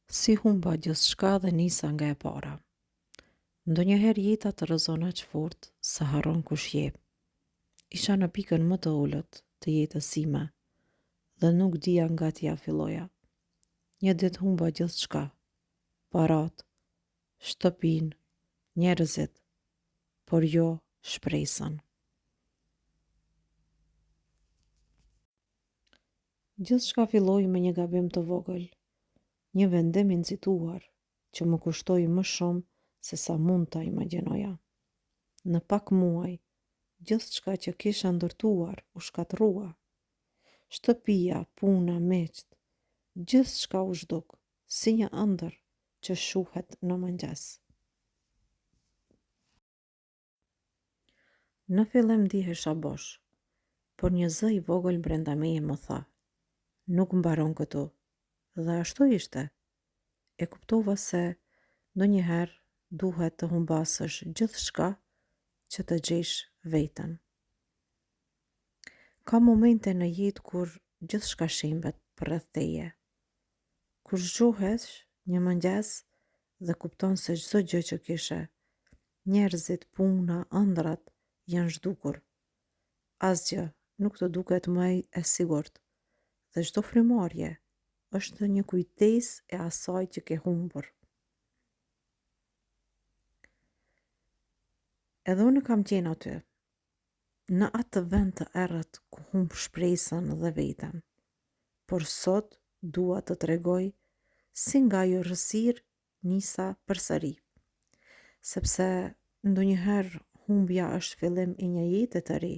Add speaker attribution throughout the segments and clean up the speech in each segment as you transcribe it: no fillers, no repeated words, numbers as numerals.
Speaker 1: Si humba gjithçka dhe nisa nga e para. Ndonjëherë jeta të rrëzon aq fort se harron kush je. Isha në pikën më të ullët të jetës sime dhe nuk dija nga t'ja filloja. Një ditë humba gjithçka, paratë, shtëpinë, njerëzit, por jo shpresën. Gjithçka filloi me një gabim të vogël, një vendim i nxituar që më kushtoi më shumë se sa mund ta imagjinoja. Në pak muaj, gjithçka që kisha ndërtuar u shkatërrua. Shtëpia, puna, miqt, gjithçka u zhduk, si një ëndër që shuhet në mëngjes. Në fillim ndihesha bosh, por një zë i vogël brenda meje më tha: "Nuk mbaron këtu." Dhe ashtu ishte. E kuptova se ndonjëherë duhet të humbasësh gjithçka që të gjesh veten. Ka momente në jetë kur gjithçka shembet përreth teje. Kur zgjohesh një mëngjes dhe kupton se çdo gjë që kishe, njerëzit, puna, ëndrat janë zhdukur. Asgjë nuk të duket më e sigurt dhe çdo frymarrje është një kujtesë e asaj që ke humbur. Edhe unë kam qenë aty, në atë vend të errët ku humb shpresën dhe veten. Por sot dua të tregoj si nga ajo rrësirë nisa përsëri. Sepse ndonjëherë humbja është fillim i një jete të re.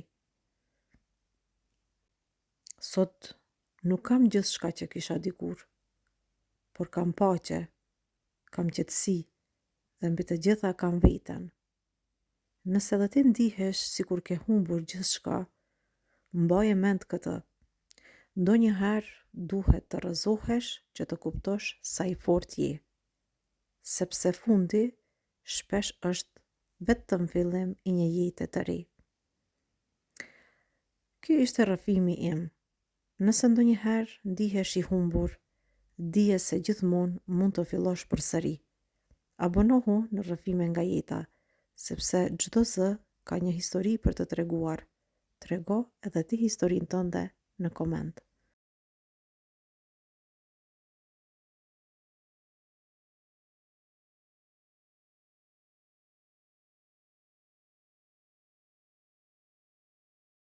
Speaker 1: Sot nuk kam gjithçka që kisha dikur, por kam paqe, kam qetësi dhe mbi të gjitha kam veten. Nëse dhe ti ndihesh sikur ke humbur gjithçka, mbaje mend këtë. Ndonjëherë duhet të rrëzohesh që të kuptosh sa i fortë je, sepse fundi shpesh është vetëm fillim i një jete të re. Ky ishte rrëfimi im. Nëse ndonjëherë ndihesh i humbur, dije se gjithmonë mund të fillosh përsëri. Abonohu në rrëfime nga jeta, sepse çdo zë ka një histori për të treguar. Trego edhe ti historinë tënde në koment.